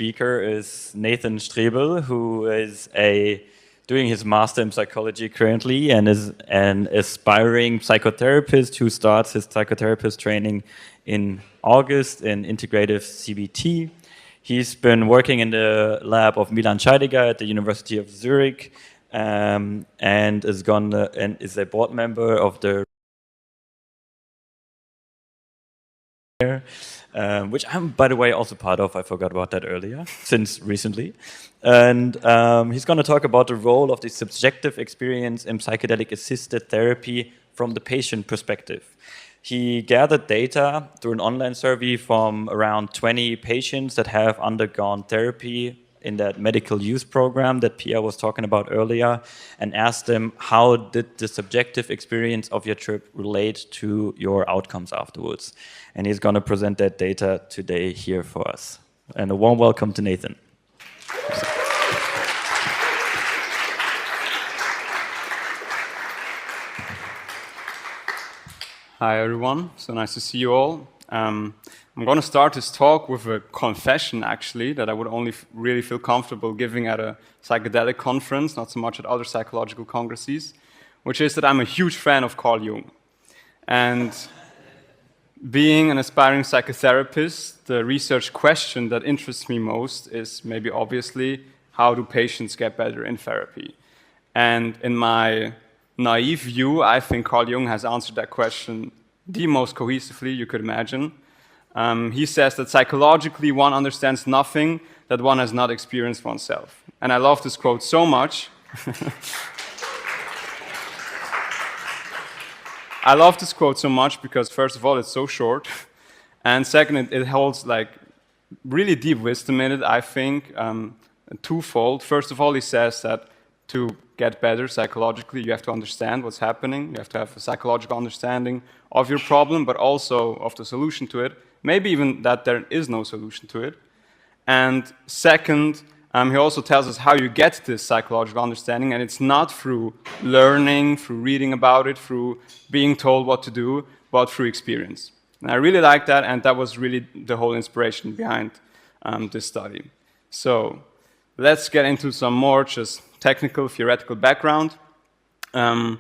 speaker is Nathan Strebel, who is doing his master in psychology currently and is an aspiring psychotherapist who starts his psychotherapist training in August in integrative CBT. He's been working in the lab of Milan Scheidegger at the University of Zurich and is a board member of the which I'm, by the way, also part of. I forgot about that earlier, since recently. And he's going to talk about the role of the subjective experience in psychedelic-assisted therapy from the patient perspective. He gathered data through an online survey from around 20 patients that have undergone therapy in that medical use program that Pia was talking about earlier, and asked them, how did the subjective experience of your trip relate to your outcomes afterwards? And he's going to present that data today here for us. And a warm welcome to Nathan. Hi everyone, so nice to see you all. I'm going to start this talk with a confession, actually, that I would only really feel comfortable giving at a psychedelic conference, not so much at other psychological congresses, which is that I'm a huge fan of Carl Jung. And being an aspiring psychotherapist, the research question that interests me most is maybe obviously, how do patients get better in therapy? And in my naive view, I think Carl Jung has answered that question the most cohesively you could imagine. He says that psychologically one understands nothing that one has not experienced oneself. And I love this quote so much. I love this quote so much because first of all, it's so short. And second, it holds like really deep wisdom in it, I think, twofold. First of all, he says that to get better psychologically, you have to understand what's happening. You have to have a psychological understanding of your problem, but also of the solution to it. Maybe even that there is no solution to it. And second, he also tells us how you get this psychological understanding, and it's not through learning, through reading about it, through being told what to do, but through experience. And I really like that, and that was really the whole inspiration behind this study. So let's get into some more just technical, theoretical background. I'm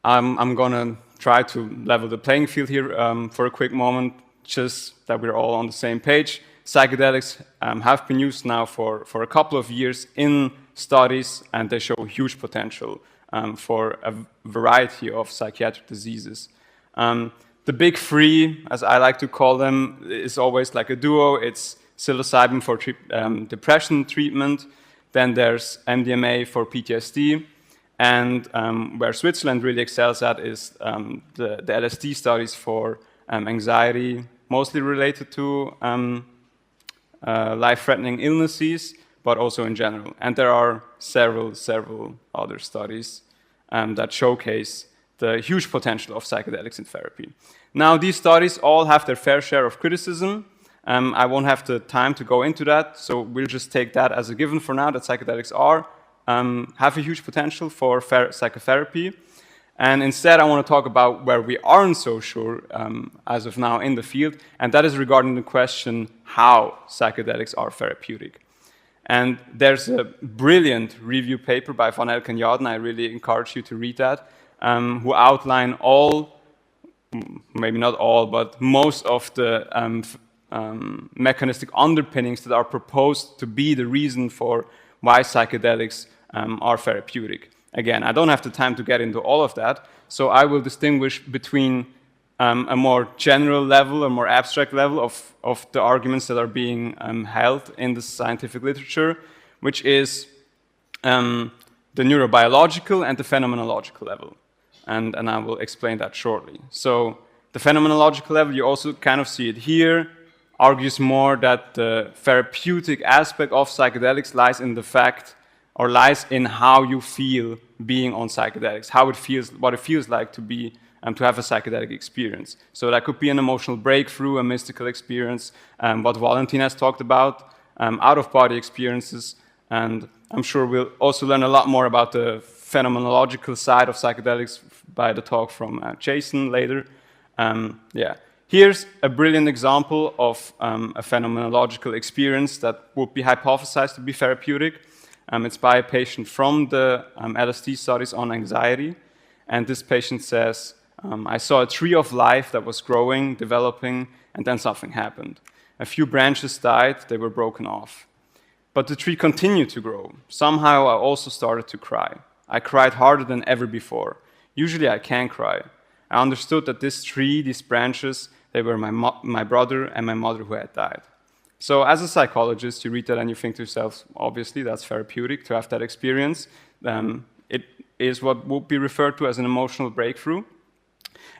going to try to level the playing field here for a quick moment, just that we're all on the same page. Psychedelics have been used now for a couple of years in studies, and they show huge potential for a variety of psychiatric diseases. The big three, as I like to call them, is always like a duo. It's psilocybin for depression treatment, then there's MDMA for PTSD, and where Switzerland really excels at is the LSD studies for anxiety, mostly related to life-threatening illnesses, but also in general. And there are several other studies that showcase the huge potential of psychedelics in therapy. Now, these studies all have their fair share of criticism. I won't have the time to go into that, so we'll just take that as a given for now, that psychedelics have a huge potential for psychotherapy. And instead, I want to talk about where we aren't so sure as of now in the field, and that is regarding the question how psychedelics are therapeutic. And there's a brilliant review paper by Van Elk and Yaden, I really encourage you to read that, who outline all, maybe not all, but most of the mechanistic underpinnings that are proposed to be the reason for why psychedelics are therapeutic. Again, I don't have the time to get into all of that, so I will distinguish between a more general level, a more abstract level of the arguments that are being held in the scientific literature, which is the neurobiological and the phenomenological level. And I will explain that shortly. So the phenomenological level, you also kind of see it here, argues more that the therapeutic aspect of psychedelics lies in the fact, or lies in how you feel being on psychedelics, how it feels, what it feels like to be, to have a psychedelic experience. So that could be an emotional breakthrough, a mystical experience, what Valentin has talked about, out-of-body experiences, and I'm sure we'll also learn a lot more about the phenomenological side of psychedelics by the talk from Jason later. Here's a brilliant example of a phenomenological experience that would be hypothesized to be therapeutic. It's by a patient from the LSD studies on anxiety. And this patient says, I saw a tree of life that was growing, developing, and then something happened. A few branches died, they were broken off. But the tree continued to grow. Somehow I also started to cry. I cried harder than ever before. Usually I can't cry. I understood that this tree, these branches, they were my brother and my mother who had died. So as a psychologist, you read that and you think to yourself, obviously that's therapeutic to have that experience. It is what would be referred to as an emotional breakthrough.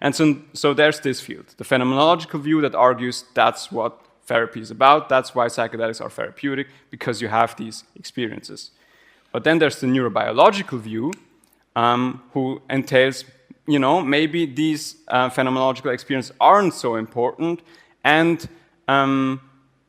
And so there's this field, the phenomenological view that argues that's what therapy is about, that's why psychedelics are therapeutic, because you have these experiences. But then there's the neurobiological view, who entails, maybe these phenomenological experiences aren't so important, and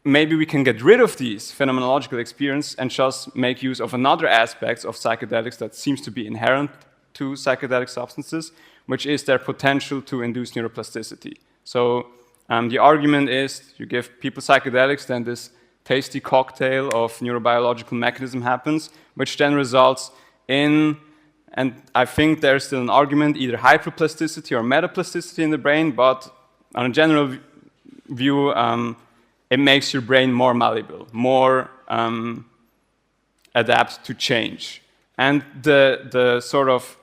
maybe we can get rid of these phenomenological experiences and just make use of another aspect of psychedelics that seems to be inherent to psychedelic substances, which is their potential to induce neuroplasticity. So the argument is you give people psychedelics, then this tasty cocktail of neurobiological mechanism happens, which then results in, and I think there's still an argument, either hyperplasticity or metaplasticity in the brain, but on a general view, it makes your brain more malleable, more adapt to change. And the sort of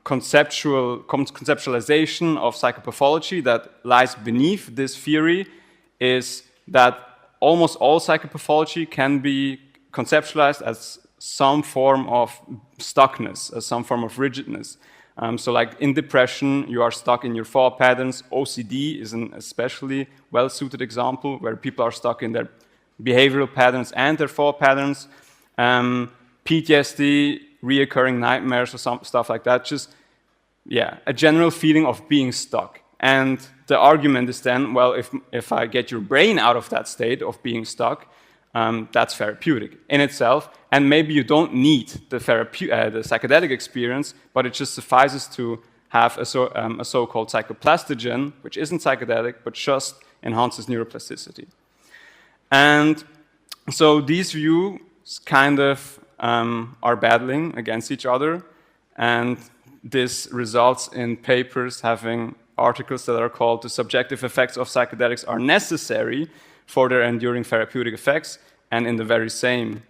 conceptualization of psychopathology that lies beneath this theory is that almost all psychopathology can be conceptualized as some form of stuckness, as some form of rigidness. So like in depression, you are stuck in your thought patterns. OCD is an especially well-suited example where people are stuck in their behavioral patterns and their thought patterns. PTSD, reoccurring nightmares or stuff like that, just, a general feeling of being stuck. And the argument is then, well, if I get your brain out of that state of being stuck, that's therapeutic in itself. And maybe you don't need the psychedelic experience, but it just suffices to have a so-called psychoplastogen, which isn't psychedelic, but just enhances neuroplasticity. And so these views kind of are battling against each other, and this results in papers having articles that are called "The Subjective Effects of Psychedelics Are Necessary for Their Enduring Therapeutic Effects," and in the very same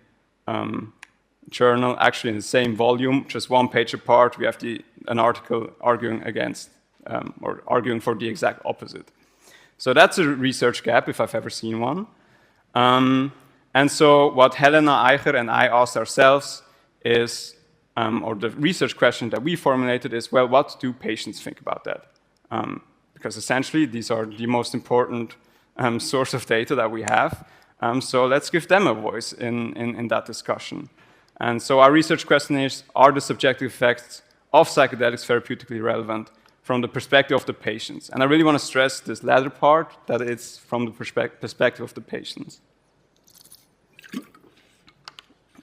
journal, actually in the same volume, just one page apart, we have an article arguing against, or arguing for the exact opposite. So that's a research gap, if I've ever seen one. And so what Helena Eicher and I asked ourselves is, or the research question that we formulated is, well, what do patients think about that? Because essentially, these are the most important source of data that we have. So let's give them a voice in that discussion. And so our research question is, are the subjective effects of psychedelics therapeutically relevant from the perspective of the patients? And I really want to stress this latter part, that it's from the perspective of the patients.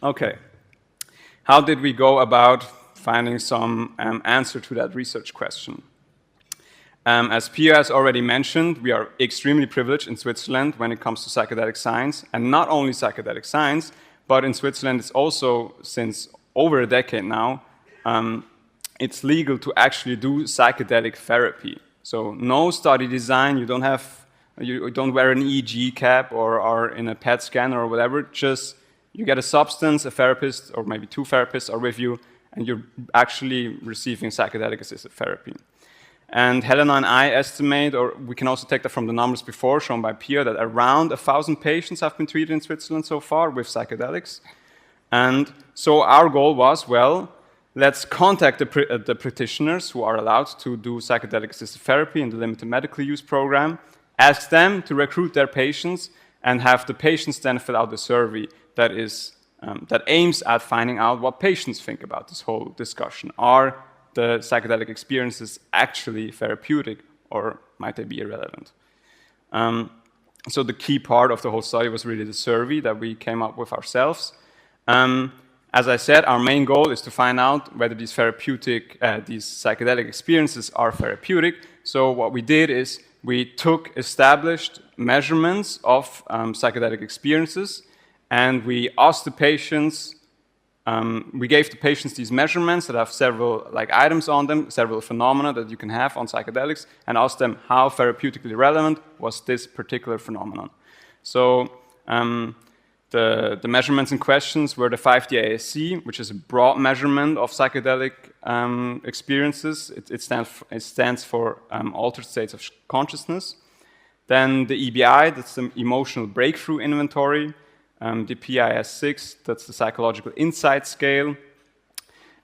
Okay, how did we go about finding some answer to that research question? As Pia has already mentioned, we are extremely privileged in Switzerland when it comes to psychedelic science, and not only psychedelic science, but in Switzerland it's also, since over a decade now, it's legal to actually do psychedelic therapy. So no study design, you don't wear an EEG cap or are in a PET scan or whatever, just you get a substance, a therapist, or maybe two therapists are with you, and you're actually receiving psychedelic-assisted therapy. And Helena and I estimate, or we can also take that from the numbers before shown by Pia, that around 1,000 patients have been treated in Switzerland so far with psychedelics. And so our goal was, well, let's contact the practitioners who are allowed to do psychedelic-assisted therapy in the limited medical use program, ask them to recruit their patients, and have the patients then fill out the survey that aims at finding out what patients think about this whole discussion. Are the psychedelic experiences actually therapeutic, or might they be irrelevant? So the key part of the whole study was really the survey that we came up with ourselves. As I said, our main goal is to find out whether these psychedelic experiences are therapeutic. So what we did is we took established measurements of psychedelic experiences, and we asked the patients, we gave the patients these measurements that have several items on them, several phenomena that you can have on psychedelics, and asked them how therapeutically relevant was this particular phenomenon. So the measurements in questions were the 5-DASC, which is a broad measurement of psychedelic experiences. It stands for altered states of consciousness. Then the EBI, that's the Emotional Breakthrough Inventory. The PIS-6, that's the Psychological Insight Scale.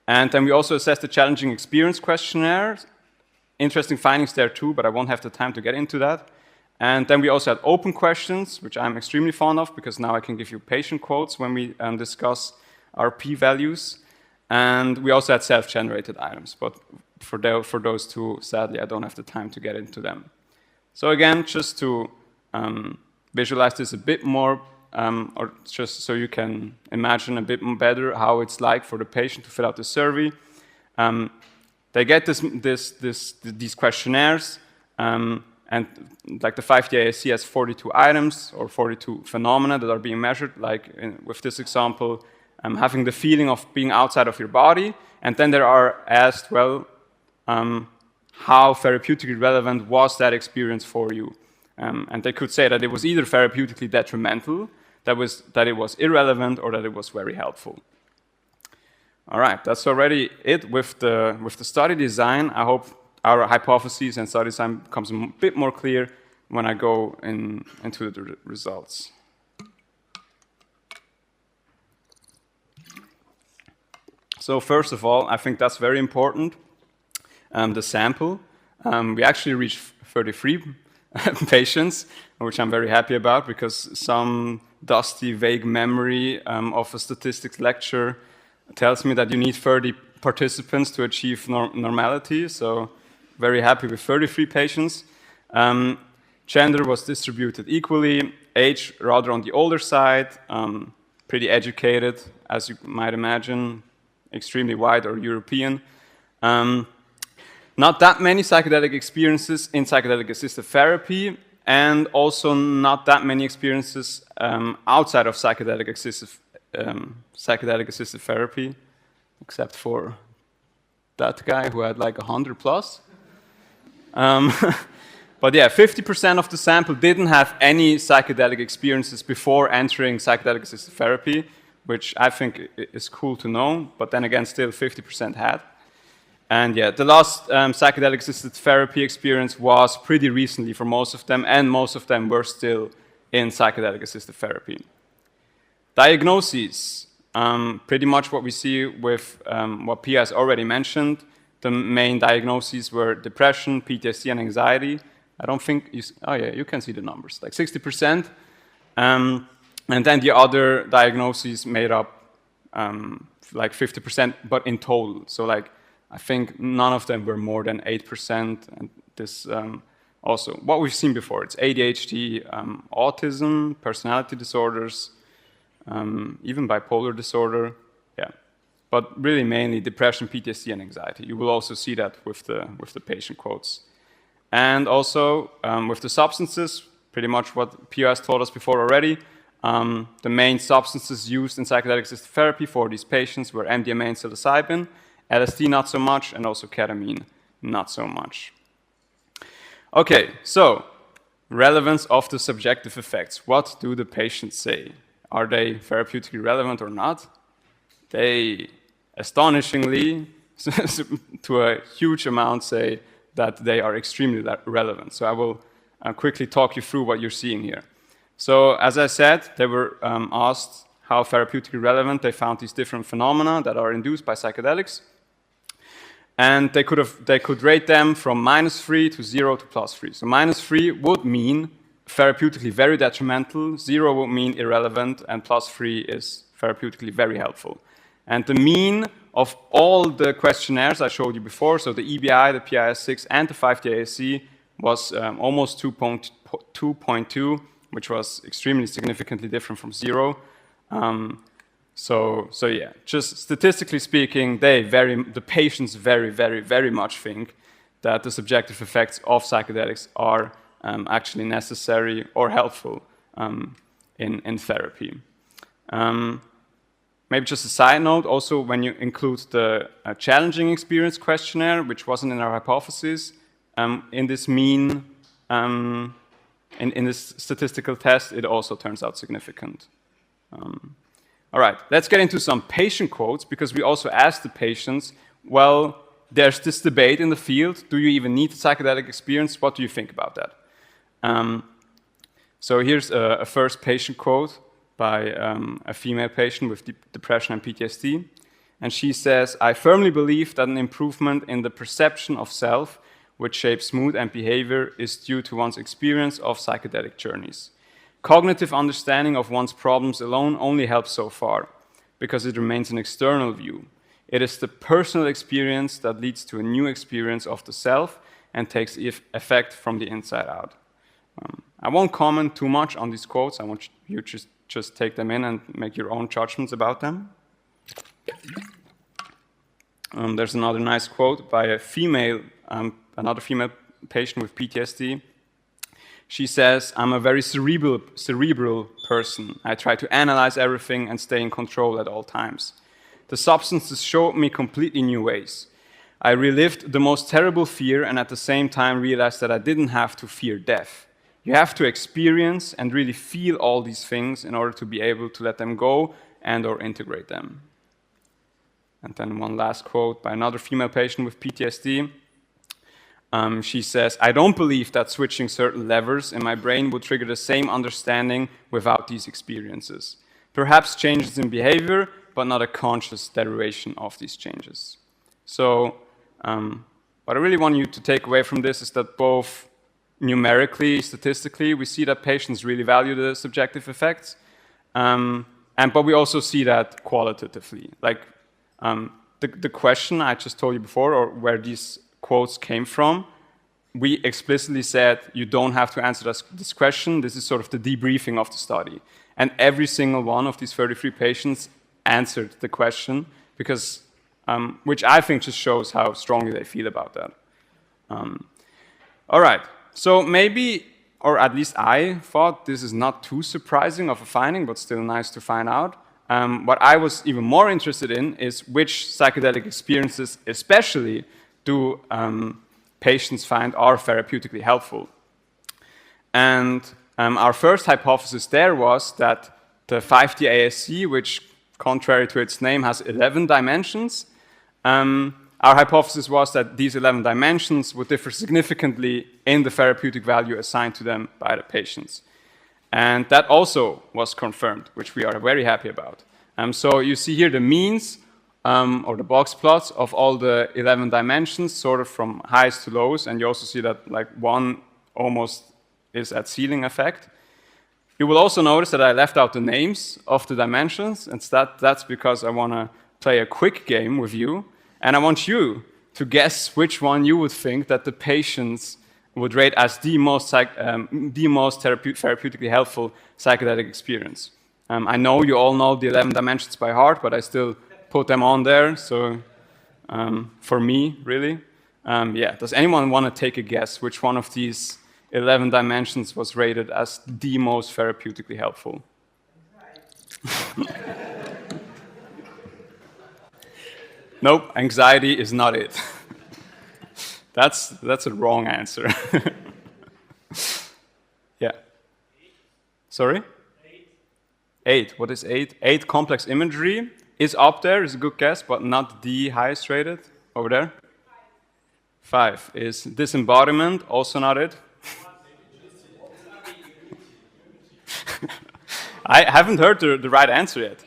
And then we also assessed the Challenging Experience Questionnaire. Interesting findings there too, but I won't have the time to get into that. And then we also had open questions, which I'm extremely fond of, because now I can give you patient quotes when we discuss our p-values. And we also had self-generated items, but for those two, sadly, I don't have the time to get into them. So again, just to visualize this a bit more, or just so you can imagine a bit better how it's like for the patient to fill out the survey. They get these questionnaires, and like the 5-DASC has 42 items or 42 phenomena that are being measured, with this example, having the feeling of being outside of your body, and then they are asked, well, how therapeutically relevant was that experience for you? And they could say that it was either therapeutically detrimental, that it was irrelevant, or that it was very helpful. All right, that's already it with the study design. I hope our hypotheses and study design becomes a bit more clear when I go into the results. So first of all, I think that's very important, the sample. We actually reached 33 patients, which I'm very happy about, because some dusty, vague memory of a statistics lecture tells me that you need 30 participants to achieve normality, so very happy with 33 patients. Gender was distributed equally, age rather on the older side, pretty educated, as you might imagine, extremely white or European. Not that many psychedelic experiences in psychedelic-assisted therapy, and also not that many experiences outside of psychedelic-assisted therapy, except for that guy who had like 100 plus. But yeah, 50% of the sample didn't have any psychedelic experiences before entering psychedelic-assisted therapy, which I think is cool to know, but then again, still 50% had. And yeah, the last psychedelic-assisted therapy experience was pretty recently for most of them, and most of them were still in psychedelic-assisted therapy. Diagnoses, pretty much what we see with what Pia has already mentioned. The main diagnoses were depression, PTSD, and anxiety. I don't think oh yeah, you can see the numbers, like 60%. And then the other diagnoses made up like 50%, but in total. So like, I think none of them were more than 8%. And this also, what we've seen before, it's ADHD, autism, personality disorders, even bipolar disorder, yeah. But really mainly depression, PTSD, and anxiety. You will also see that with the patient quotes. And also with the substances, pretty much what Pia has told us before already, the main substances used in psychedelic-assisted therapy for these patients were MDMA and psilocybin, LSD not so much, and also ketamine not so much. Okay, so relevance of the subjective effects. What do the patients say? Are they therapeutically relevant or not? They astonishingly, to a huge amount, say that they are extremely relevant. So I will quickly talk you through what you're seeing here. So as I said, they were asked how therapeutically relevant they found these different phenomena that are induced by psychedelics. And they could rate them from -3 to 0 to +3. So -3 would mean therapeutically very detrimental, 0 would mean irrelevant, and +3 is therapeutically very helpful. And the mean of all the questionnaires I showed you before, so the EBI, the PIS-6, and the 5-DASC, was almost 2.2, which was extremely significantly different from 0. So yeah, just statistically speaking, the patients very, very, very much think that the subjective effects of psychedelics are actually necessary or helpful in therapy. Maybe just a side note, also when you include the challenging experience questionnaire, which wasn't in our hypothesis, in this mean, in this statistical test, it also turns out significant. All right, let's get into some patient quotes, because we also asked the patients, well, there's this debate in the field, do you even need a psychedelic experience? What do you think about that? So here's a first patient quote by a female patient with depression and PTSD. And she says, "I firmly believe that an improvement in the perception of self, which shapes mood and behavior, is due to one's experience of psychedelic journeys. Cognitive understanding of one's problems alone only helps so far, because it remains an external view. It is the personal experience that leads to a new experience of the self and takes effect from the inside out." I won't comment too much on these quotes. I want you to just take them in and make your own judgments about them. There's another nice quote by a female, another female patient with PTSD. She says, "I'm a very cerebral person. I try to analyze everything and stay in control at all times. The substances showed me completely new ways. I relived the most terrible fear and at the same time realized that I didn't have to fear death. You have to experience and really feel all these things in order to be able to let them go and or integrate them." And then one last quote by another female patient with PTSD. She says, "I don't believe that switching certain levers in my brain would trigger the same understanding without these experiences. Perhaps changes in behavior, but not a conscious derivation of these changes." So what I really want you to take away from this is that both numerically, statistically, we see that patients really value the subjective effects, but we also see that qualitatively. Like the question I just told you before, or where these quotes came from, we explicitly said you don't have to answer this question. This is sort of the debriefing of the study. And every single one of these 33 patients answered the question, because, which I think just shows how strongly they feel about that. All right, so maybe, or at least I thought this is not too surprising of a finding, but still nice to find out. What I was even more interested in is which psychedelic experiences especially do patients find are therapeutically helpful. And our first hypothesis there was that the 5D-ASC, which contrary to its name has 11 dimensions, our hypothesis was that these 11 dimensions would differ significantly in the therapeutic value assigned to them by the patients. And that also was confirmed, which we are very happy about. So you see here the means, or the box plots of all the 11 dimensions, sort of from highs to lows, and you also see that like one almost is at ceiling effect. You will also notice that I left out the names of the dimensions, and that's because I want to play a quick game with you, and I want you to guess which one you would think that the patients would rate as the most therapeutically helpful psychedelic experience. I know you all know the 11 dimensions by heart, but I still put them on there, so for me, really. Yeah, does anyone want to take a guess which one of these 11 dimensions was rated as the most therapeutically helpful? Nope, anxiety is not it. That's a wrong answer. Yeah. Sorry? 8. What is 8? 8 complex imagery is up there, is a good guess, but not the highest rated. Over there? 5 is disembodiment, also not it. I haven't heard the right answer yet.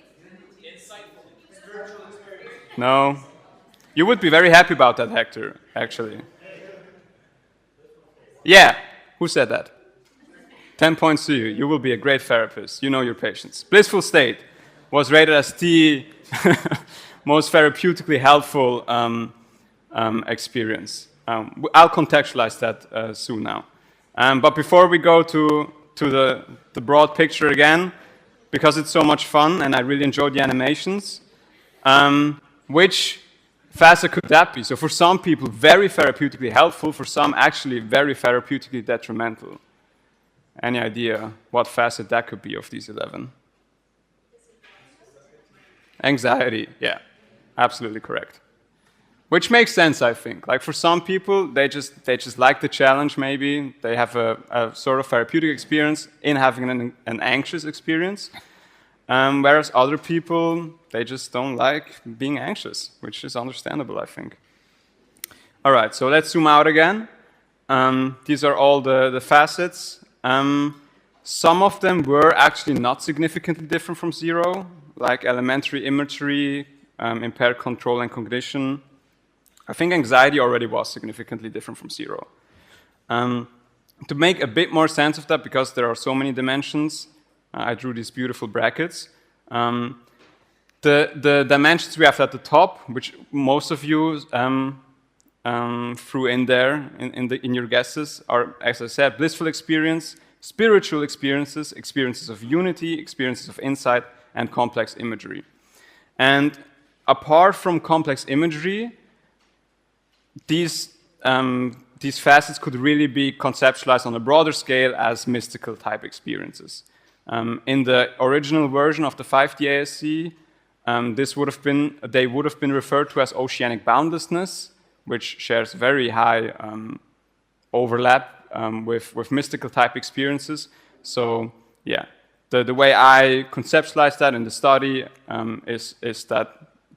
No. You would be very happy about that, Hector, actually. Yeah, who said that? 10 points to you. You will be a great therapist. You know your patients. Blissful state was rated as the most therapeutically helpful experience. I'll contextualize that soon now. But before we go to the broad picture again, because it's so much fun and I really enjoyed the animations, which facet could that be? So for some people, very therapeutically helpful, for some actually very therapeutically detrimental. Any idea what facet that could be of these 11? Anxiety, yeah, absolutely correct. Which makes sense, I think. Like for some people, they just like the challenge. Maybe they have a sort of therapeutic experience in having an anxious experience, whereas other people, they just don't like being anxious, which is understandable, I think. All right, so let's zoom out again. These are all the facets. Some of them were actually not significantly different from zero, like elementary imagery, impaired control and cognition. I think anxiety already was significantly different from zero. To make a bit more sense of that, because there are so many dimensions, I drew these beautiful brackets. The dimensions we have at the top, which most of you threw in there in your guesses, are, as I said, blissful experience, spiritual experiences, experiences of unity, experiences of insight, and complex imagery. And apart from complex imagery, these facets could really be conceptualized on a broader scale as mystical type experiences. In the original version of the 5D ASC, they would have been referred to as oceanic boundlessness, which shares very high overlap with mystical type experiences. So yeah, the way I conceptualize that in the study is that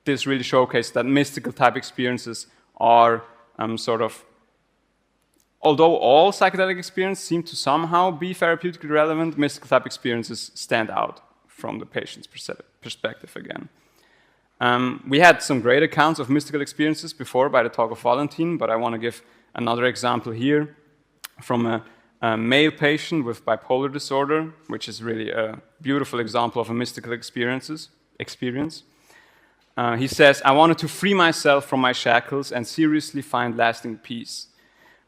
this really showcases that mystical type experiences are sort of, although all psychedelic experiences seem to somehow be therapeutically relevant, mystical type experiences stand out from the patient's perspective again. We had some great accounts of mystical experiences before by the talk of Valentin, but I want to give another example here from a male patient with bipolar disorder, which is really a beautiful example of a mystical experience. He says, "I wanted to free myself from my shackles and seriously find lasting peace.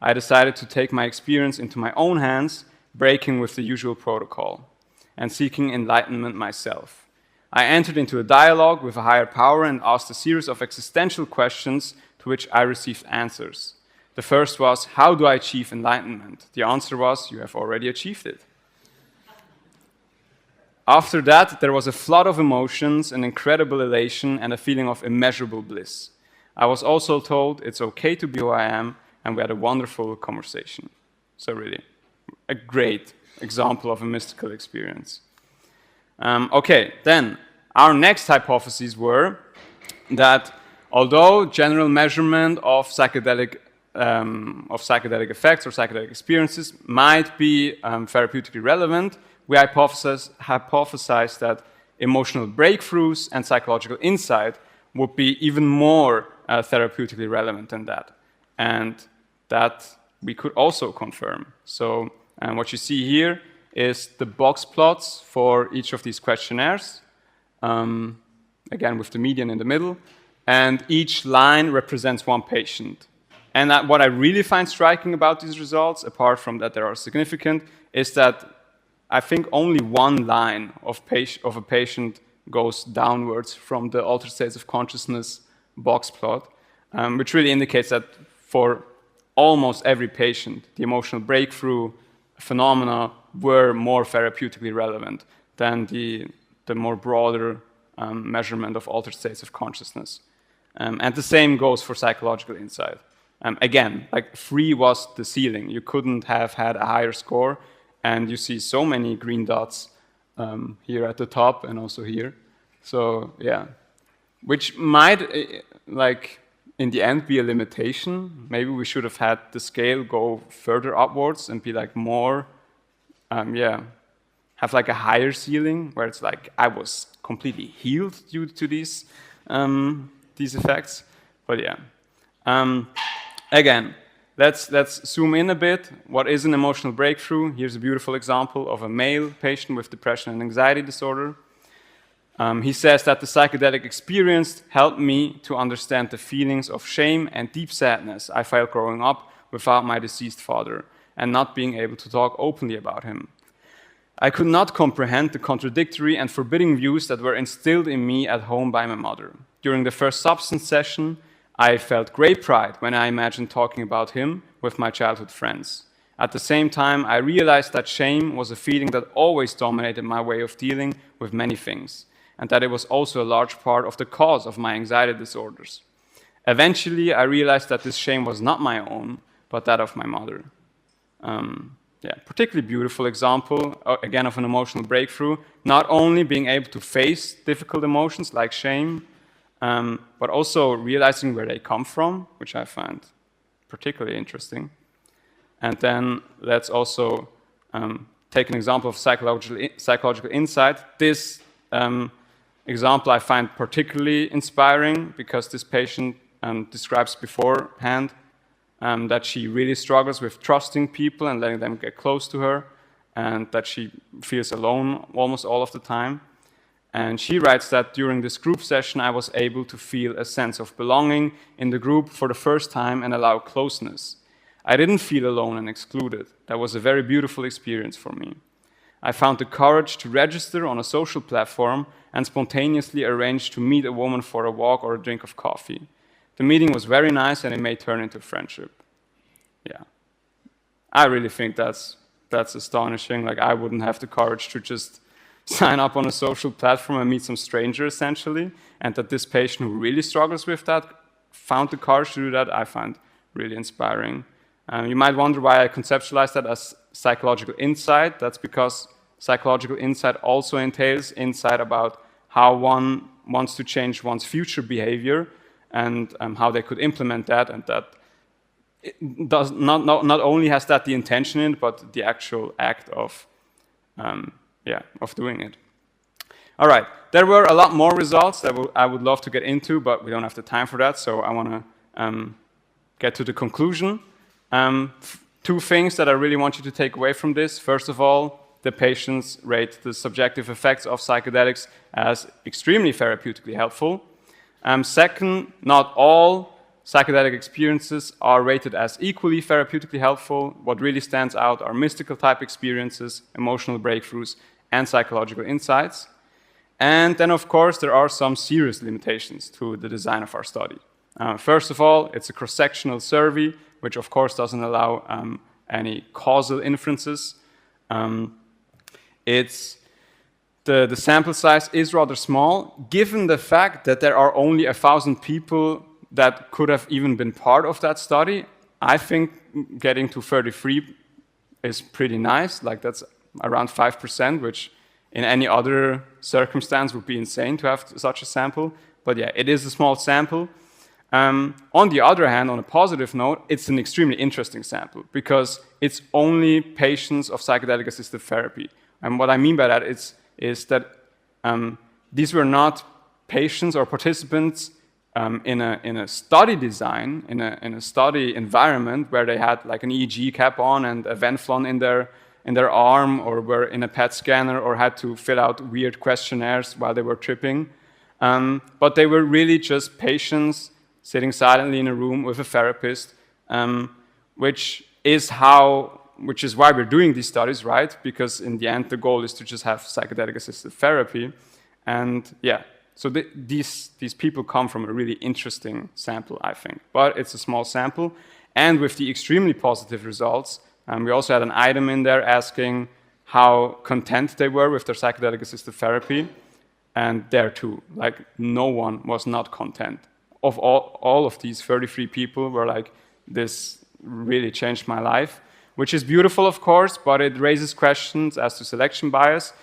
I decided to take my experience into my own hands, breaking with the usual protocol, and seeking enlightenment myself. I entered into a dialogue with a higher power and asked a series of existential questions to which I received answers. The first was, how do I achieve enlightenment? The answer was, you have already achieved it. After that, there was a flood of emotions, an incredible elation, and a feeling of immeasurable bliss. I was also told it's okay to be who I am, and we had a wonderful conversation." So really, a great example of a mystical experience. Okay, then, our next hypotheses were that although general measurement of psychedelic effects or psychedelic experiences might be therapeutically relevant, we hypothesized that emotional breakthroughs and psychological insight would be even more therapeutically relevant than that. And that we could also confirm. So what you see here is the box plots for each of these questionnaires, again with the median in the middle, and each line represents one patient. And what I really find striking about these results, apart from that they are significant, is that I think only one line of a patient goes downwards from the altered states of consciousness box plot, which really indicates that for almost every patient, the emotional breakthrough phenomena were more therapeutically relevant than the more broader measurement of altered states of consciousness. And the same goes for psychological insight. Again, like 3 was the ceiling. You couldn't have had a higher score. And you see so many green dots here at the top and also here. So yeah, which might, like, in the end be a limitation. Maybe we should have had the scale go further upwards and be like more, have like a higher ceiling where it's like I was completely healed due to these effects. But yeah, again. Let's zoom in a bit. What is an emotional breakthrough? Here's a beautiful example of a male patient with depression and anxiety disorder. He says that the psychedelic experience helped me to understand the feelings of shame and deep sadness I felt growing up without my deceased father and not being able to talk openly about him. I could not comprehend the contradictory and forbidding views that were instilled in me at home by my mother. During the first substance session, I felt great pride when I imagined talking about him with my childhood friends. At the same time, I realized that shame was a feeling that always dominated my way of dealing with many things, and that it was also a large part of the cause of my anxiety disorders. Eventually, I realized that this shame was not my own, but that of my mother. Particularly beautiful example, again, of an emotional breakthrough, not only being able to face difficult emotions like shame, but also realizing where they come from, which I find particularly interesting. And then let's also take an example of psychological insight. This example I find particularly inspiring because this patient describes beforehand that she really struggles with trusting people and letting them get close to her, and that she feels alone almost all of the time. And she writes that during this group session, I was able to feel a sense of belonging in the group for the first time and allow closeness. I didn't feel alone and excluded. That was a very beautiful experience for me. I found the courage to register on a social platform and spontaneously arrange to meet a woman for a walk or a drink of coffee. The meeting was very nice and it may turn into friendship. Yeah. I really think that's astonishing. Like, I wouldn't have the courage to just sign up on a social platform and meet some stranger, essentially. And that this patient who really struggles with that found the courage to do that, I find really inspiring. You might wonder why I conceptualize that as psychological insight. That's because psychological insight also entails insight about how one wants to change one's future behavior and how they could implement that, and that it does not only has that the intention in it, but the actual act of doing it. All right, there were a lot more results that I would love to get into, but we don't have the time for that, so I want to get to the conclusion. Two things that I really want you to take away from this. First of all, the patients rate the subjective effects of psychedelics as extremely therapeutically helpful. Second, not all psychedelic experiences are rated as equally therapeutically helpful. What really stands out are mystical type experiences, emotional breakthroughs, and psychological insights. And then, of course, there are some serious limitations to the design of our study. First of all, it's a cross-sectional survey, which of course doesn't allow any causal inferences. The sample size is rather small, given the fact that there are only 1,000 people that could have even been part of that study. I think getting to 33 is pretty nice. Like, that's around 5%, which in any other circumstance would be insane to have such a sample. But yeah, it is a small sample. On the other hand, on a positive note, it's an extremely interesting sample because it's only patients of psychedelic-assisted therapy. And what I mean by that is that these were not patients or participants in a study design, in a study environment where they had like an EEG cap on and a Venflon in their arm, or were in a PET scanner, or had to fill out weird questionnaires while they were tripping. But they were really just patients sitting silently in a room with a therapist, which is why we're doing these studies, right? Because in the end, the goal is to just have psychedelic-assisted therapy. And yeah, so these people come from a really interesting sample, I think. But it's a small sample. And with the extremely positive results, we also had an item in there asking how content they were with their psychedelic-assisted therapy. And there too, like, no one was not content. Of all of these 33 people were like, this really changed my life, which is beautiful, of course, but it raises questions as to selection bias,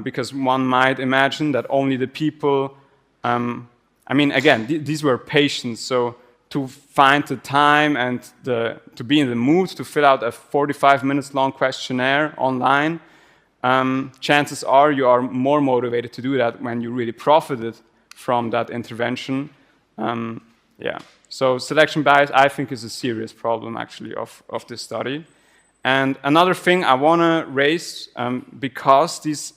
because one might imagine that only the people, these were patients, so to find the time and to be in the mood to fill out a 45 minutes long questionnaire online, chances are you are more motivated to do that when you really profited from that intervention. So selection bias, I think, is a serious problem, actually, of this study. And another thing I want to raise, because these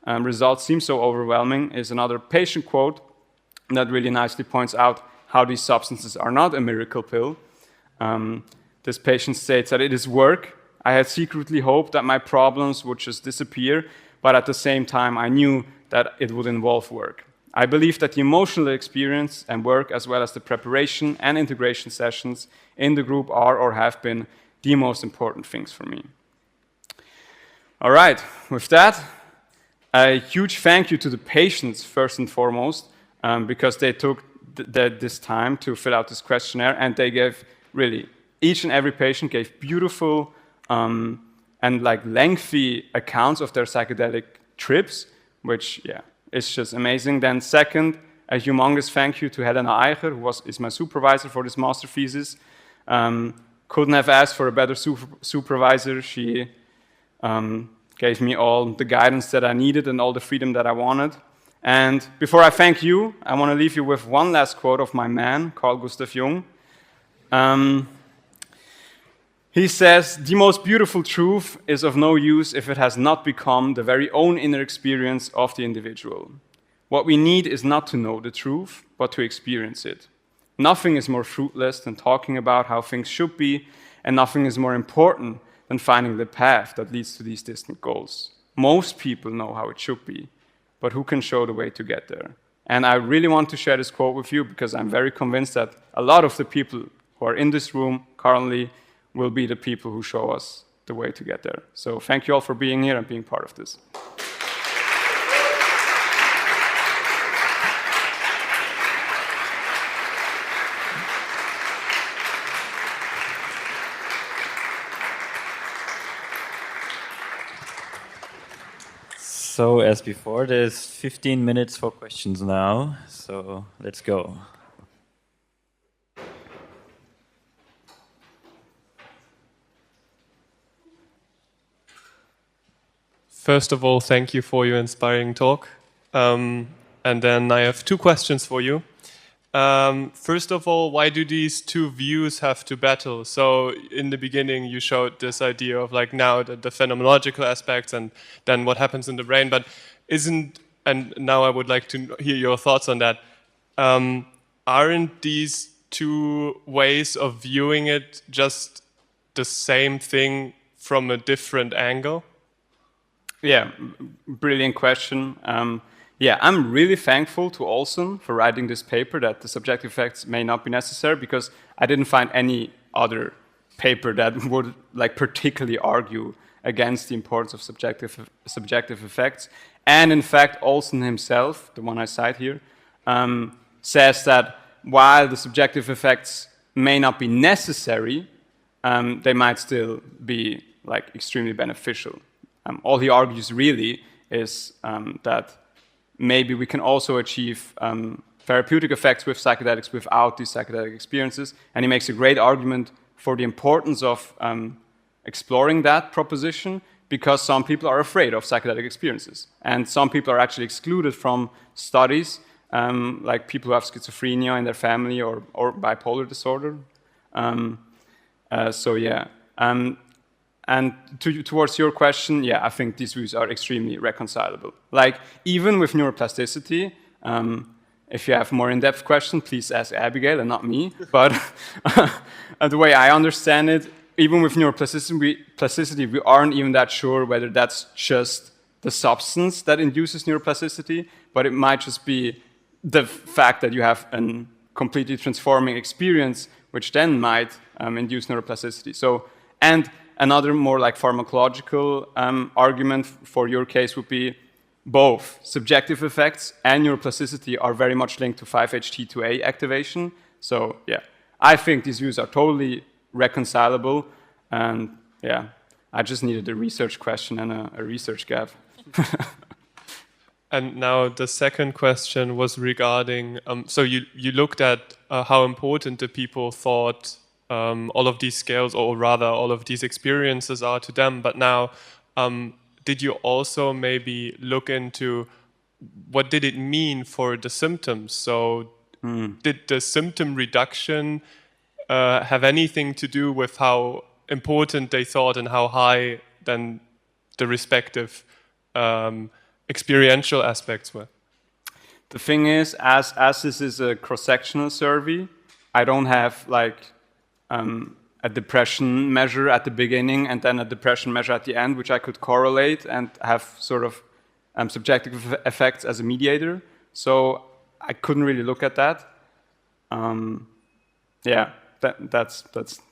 results seem so overwhelming, is another patient quote that really nicely points out how these substances are not a miracle pill. This patient states that it is work. I had secretly hoped that my problems would just disappear, but at the same time, I knew that it would involve work. I believe that the emotional experience and work, as well as the preparation and integration sessions in the group, are or have been the most important things for me. All right, with that, a huge thank you to the patients first and foremost, because they took this time to fill out this questionnaire, and they gave really, each and every patient gave beautiful and like lengthy accounts of their psychedelic trips, which is just amazing. Then second, a humongous thank you to Helena Eicher, who is my supervisor for this master thesis. Couldn't have asked for a better supervisor. She gave me all the guidance that I needed and all the freedom that I wanted. And before I thank you, I want to leave you with one last quote of my man, Carl Gustav Jung. He says, "The most beautiful truth is of no use if it has not become the very own inner experience of the individual. What we need is not to know the truth, but to experience it. Nothing is more fruitless than talking about how things should be, and nothing is more important than finding the path that leads to these distant goals. Most people know how it should be, but who can show the way to get there?" And I really want to share this quote with you because I'm very convinced that a lot of the people who are in this room currently will be the people who show us the way to get there. So thank you all for being here and being part of this. So as before, there's 15 minutes for questions now, so let's go. First of all, thank you for your inspiring talk. And then I have two questions for you. First of all, why do these two views have to battle? So in the beginning, you showed this idea of like now the phenomenological aspects and then what happens in the brain, but and now I would like to hear your thoughts on that. Aren't these two ways of viewing it just the same thing from a different angle? Yeah, brilliant question. I'm really thankful to Olson for writing this paper that the subjective effects may not be necessary, because I didn't find any other paper that would like particularly argue against the importance of subjective effects. And in fact, Olson himself, the one I cite here, says that while the subjective effects may not be necessary, they might still be like extremely beneficial. All he argues really is that maybe we can also achieve therapeutic effects with psychedelics without these psychedelic experiences. And he makes a great argument for the importance of exploring that proposition, because some people are afraid of psychedelic experiences. And some people are actually excluded from studies, like people who have schizophrenia in their family or bipolar disorder. And towards your question, I think these views are extremely reconcilable. Like, even with neuroplasticity, if you have more in-depth questions, please ask Abigail and not me. But the way I understand it, even with neuroplasticity, we aren't even that sure whether that's just the substance that induces neuroplasticity, but it might just be the fact that you have a completely transforming experience, which then might induce neuroplasticity. So, and another more like pharmacological argument for your case would be both subjective effects and neuroplasticity are very much linked to 5-HT2A activation. So I think these views are totally reconcilable. And I just needed a research question and a research gap. And now the second question was regarding, so you looked at how important the people thought all of these scales, or rather all of these experiences are to them. But now, did you also maybe look into what did it mean for the symptoms? So did the symptom reduction have anything to do with how important they thought and how high then the respective experiential aspects were? The thing is, as this is a cross-sectional survey, I don't have like a depression measure at the beginning and then a depression measure at the end, which I could correlate and have sort of subjective effects as a mediator. So I couldn't really look at that. that's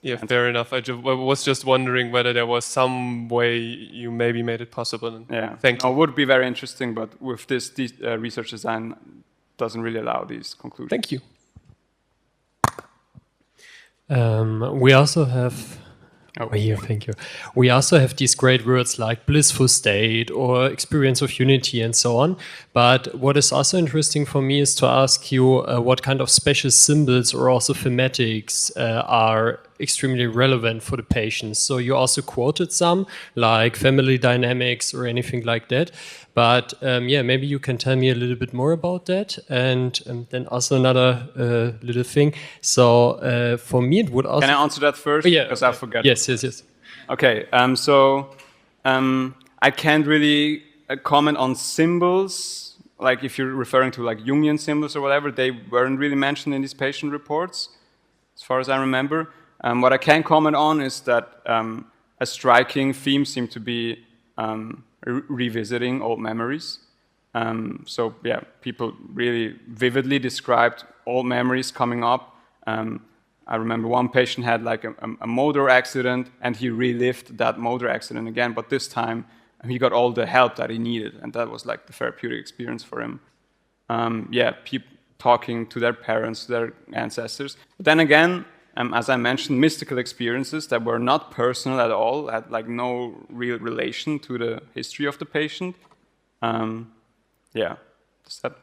Yeah, fair enough. I was just wondering whether there was some way you maybe made it possible. yeah. Thank you. It would be very interesting, but with this research design doesn't really allow these conclusions. Thank you. We also have. Oh, here, thank you. We also have these great words like blissful state or experience of unity and so on. But what is also interesting for me is to ask you what kind of special symbols or also thematics are extremely relevant for the patients. So you also quoted some, like family dynamics or anything like that. But yeah, maybe you can tell me a little bit more about that. And then also another little thing. So for me, it would also... Can I answer that first? Oh, yeah. Because I forget. Yes. Okay, so I can't really comment on symbols. Like if you're referring to like Jungian symbols or whatever, they weren't really mentioned in these patient reports, as far as I remember. What I can comment on is that a striking theme seemed to be revisiting old memories. So yeah, people really vividly described old memories coming up. I remember one patient had like a motor accident, and he relived that motor accident again, but this time he got all the help that he needed, and that was like the therapeutic experience for him. Yeah, people talking to their parents, their ancestors. But then again, as I mentioned, mystical experiences that were not personal at all, had like no real relation to the history of the patient. Yeah, does that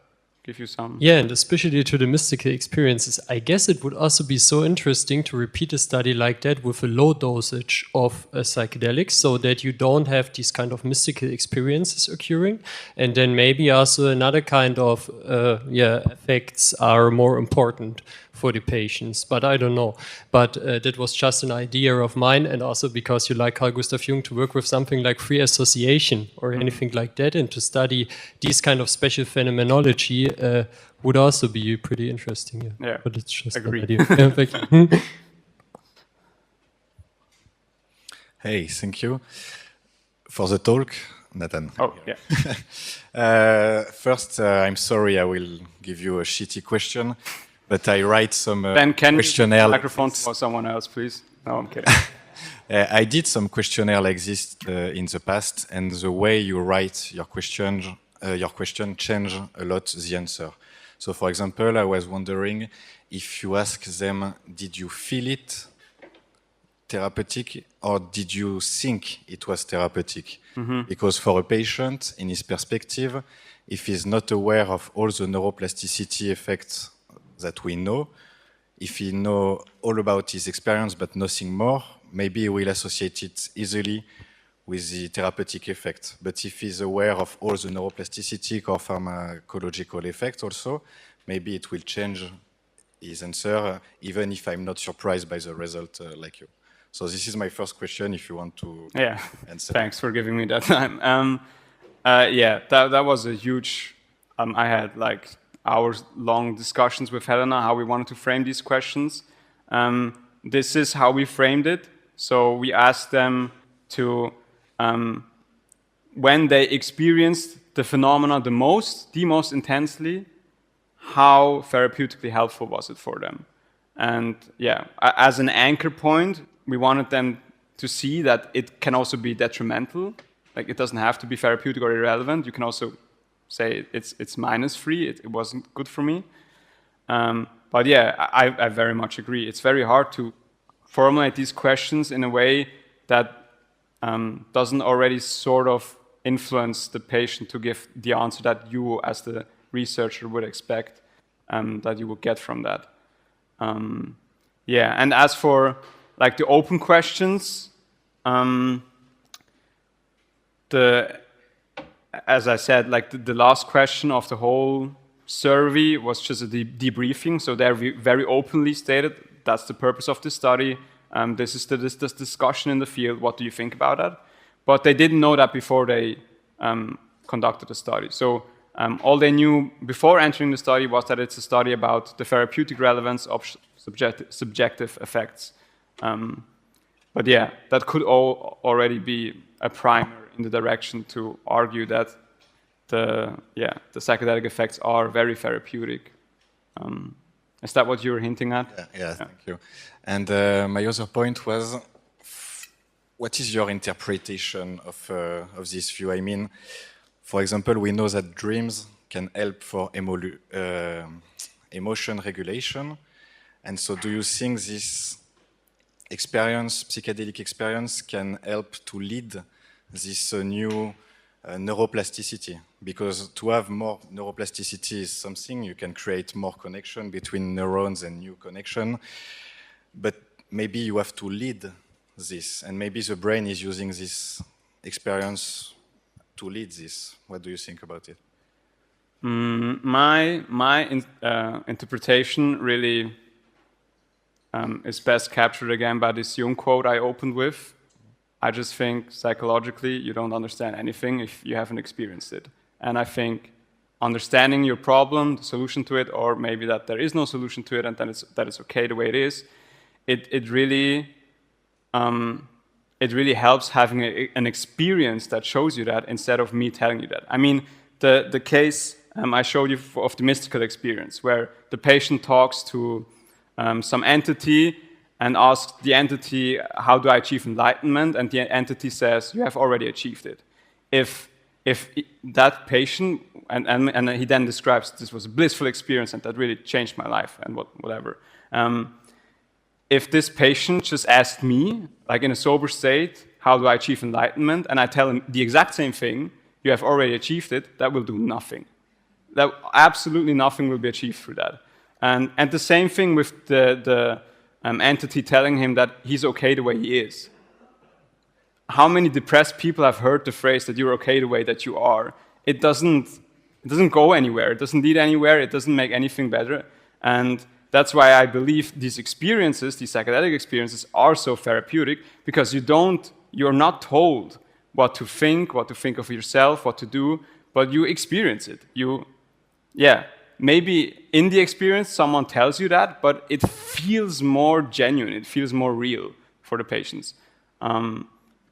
give you some? Yeah, and especially to the mystical experiences, I guess it would also be so interesting to repeat a study like that with a low dosage of psychedelics, so that you don't have these kind of mystical experiences occurring, and then maybe also another kind of effects are more important for the patients, but I don't know. But that was just an idea of mine, and also because you like Carl Gustav Jung to work with something like free association or anything like that, and to study these kind of special phenomenology would also be pretty interesting. Yeah, but it's just agree. an idea. Yeah, thank you. Hey, thank you for the talk, Nathan. Oh, yeah. First, I'm sorry, I will give you a shitty question. But I write some Ben, can questionnaire. you microphone to someone else, please? No, I'm kidding. I did some questionnaire like this in the past, and the way you write your question change a lot the answer. So, for example, I was wondering if you ask them, did you feel it therapeutic, or did you think it was therapeutic? Mm-hmm. Because for a patient, in his perspective, if he's not aware of all the neuroplasticity effects that we know, if he know all about his experience but nothing more, maybe he will associate it easily with the therapeutic effect. But if he's aware of all the neuroplasticity or pharmacological effects also, maybe it will change his answer, even if I'm not surprised by the result like you. So this is my first question, if you want to answer. Thanks for giving me that time. Yeah, that was a huge... I had like hours-long discussions with Helena, how we wanted to frame these questions. This is how we framed it. So we asked them to, when they experienced the phenomena the most intensely, how therapeutically helpful was it for them? And yeah, as an anchor point, we wanted them to see that it can also be detrimental. Like it doesn't have to be therapeutic or irrelevant. You can also say it's -3, it wasn't good for me. But yeah, I very much agree. It's very hard to formulate these questions in a way that doesn't already sort of influence the patient to give the answer that you as the researcher would expect that you would get from that. Yeah, and as for like the open questions, as I said, like the last question of the whole survey was just a debriefing. So they're very openly stated, that's the purpose of this study. This is this discussion in the field. What do you think about that? But they didn't know that before they conducted the study. So all they knew before entering the study was that it's a study about the therapeutic relevance of subjective effects. But yeah, that could already be a primer in the direction to argue that the psychedelic effects are very therapeutic. Is that what you were hinting at? Yeah, thank you. And my other point was, what is your interpretation of this view? I mean, for example, we know that dreams can help for emotion regulation. And so do you think this experience, psychedelic experience, can help to lead this new neuroplasticity? Because to have more neuroplasticity is something, you can create more connection between neurons and new connection, but maybe you have to lead this, and maybe the brain is using this experience to lead this. What do you think about it? My interpretation really is best captured again by this Jung quote I opened with. I just think psychologically you don't understand anything if you haven't experienced it. And I think understanding your problem, the solution to it, or maybe that there is no solution to it and that it's okay the way it is, it really helps having an experience that shows you that instead of me telling you that. I mean, the case I showed you of the mystical experience, where the patient talks to some entity and asks the entity, how do I achieve enlightenment? And the entity says, you have already achieved it. If that patient, and he then describes this was a blissful experience and that really changed my life and whatever. If this patient just asked me, like in a sober state, how do I achieve enlightenment? And I tell him the exact same thing, you have already achieved it, that will do nothing. That absolutely nothing will be achieved through that. And the same thing with the entity telling him that he's okay the way he is. How many depressed people have heard the phrase that you're okay the way that you are? It doesn't go anywhere. It doesn't lead anywhere. It doesn't make anything better. And that's why I believe these experiences, these psychedelic experiences, are so therapeutic, because you're not told what to think of yourself, what to do, but you experience it. Maybe in the experience someone tells you that, but it feels more genuine, it feels more real for the patients.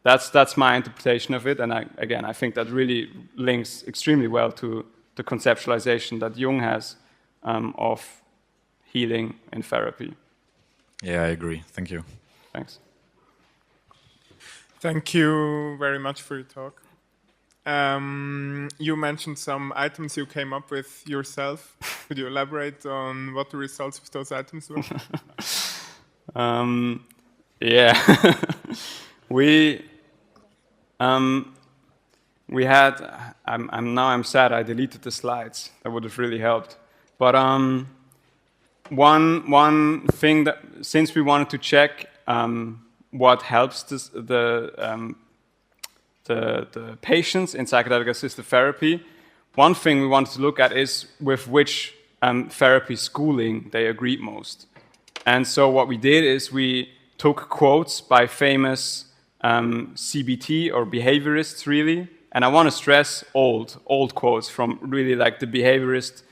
That's my interpretation of it, and I think that really links extremely well to the conceptualization that Jung has of healing in therapy. Yeah, I agree. Thank you. Thanks. Thank you very much for your talk. You mentioned some items you came up with yourself. Could you elaborate on what the results of those items were? Yeah. we had. I'm sad. I deleted the slides. That would have really helped. But one thing that, since we wanted to check what helps the patients in psychedelic-assisted therapy, one thing we wanted to look at is with which therapy schooling they agreed most. And so what we did is we took quotes by famous CBT or behaviorists, really. And I want to stress old quotes from really like the behaviorist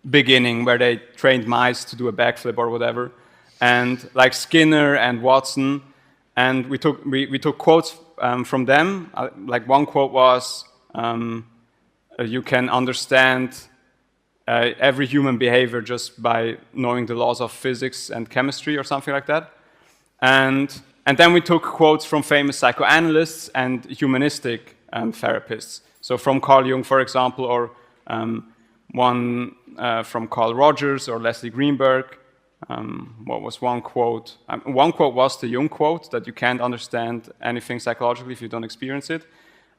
beginning, where they trained mice to do a backflip or whatever. And like Skinner and Watson. And we took quotes from them. Like one quote was, you can understand every human behavior just by knowing the laws of physics and chemistry or something like that. And then we took quotes from famous psychoanalysts and humanistic therapists. So from Carl Jung, for example, or one from Carl Rogers or Leslie Greenberg. What was one quote? One quote was the Jung quote, that you can't understand anything psychologically if you don't experience it.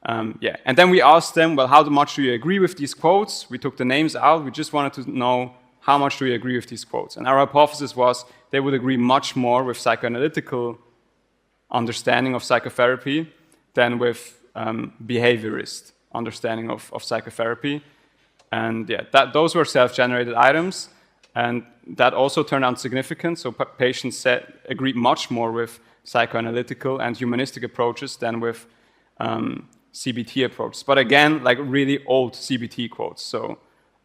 And then we asked them, well, how much do you agree with these quotes? We took the names out. We just wanted to know how much do you agree with these quotes. And our hypothesis was they would agree much more with psychoanalytical understanding of psychotherapy than with behaviorist understanding of psychotherapy. And those were self-generated items. And that also turned out significant. So patients agreed much more with psychoanalytical and humanistic approaches than with CBT approaches. But again, like really old CBT quotes. So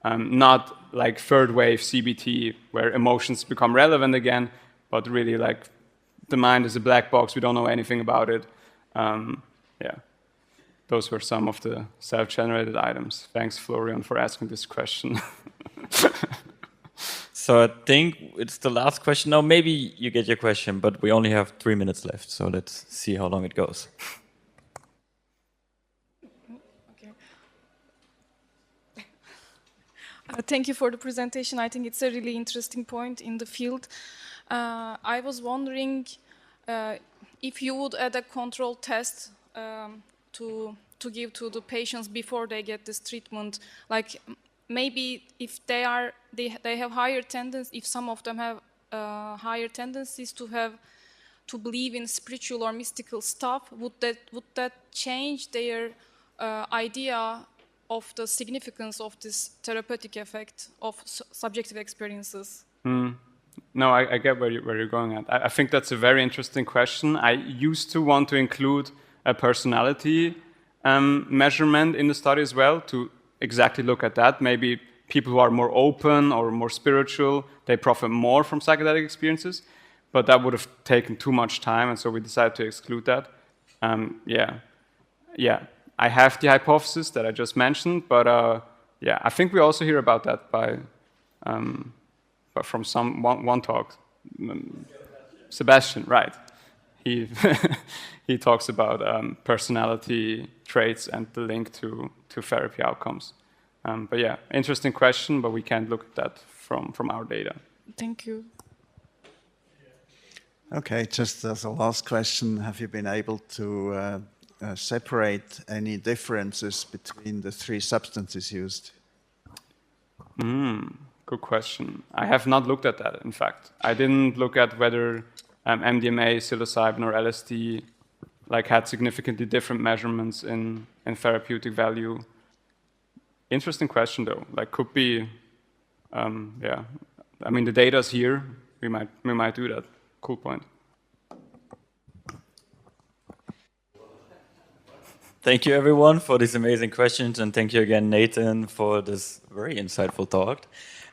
not like third wave CBT where emotions become relevant again, but really like the mind is a black box. We don't know anything about it. Those were some of the self-generated items. Thanks, Florian, for asking this question. So I think it's the last question. Now maybe you get your question, but we only have 3 minutes left. So let's see how long it goes. Okay. Thank you for the presentation. I think it's a really interesting point in the field. I was wondering if you would add a control test to give to the patients before they get this treatment, like maybe if they have higher tendencies, if some of them have higher tendencies to believe in spiritual or mystical stuff, would that change their idea of the significance of this therapeutic effect of subjective experiences? No, I get where you're going at. I think that's a very interesting question. I used to want to include a personality measurement in the study as well, to exactly look at that. Maybe people who are more open or more spiritual, they profit more from psychedelic experiences, but that would have taken too much time, and so we decided to exclude that. Yeah, I have the hypothesis that I just mentioned, but yeah, I think we also hear about that from one talk. Sebastian, right? He talks about personality traits and the link to therapy outcomes. But yeah, interesting question, but we can't look at that from our data. Thank you. Okay, just as a last question, have you been able to separate any differences between the 3 substances used? Good question. I have not looked at that, in fact. I didn't look at whether MDMA, psilocybin, or LSD had significantly different measurements in therapeutic value. Interesting question, though. Could be, yeah. I mean, the data's here. We might do that. Cool point. Thank you, everyone, for these amazing questions, and thank you again, Nathan, for this very insightful talk.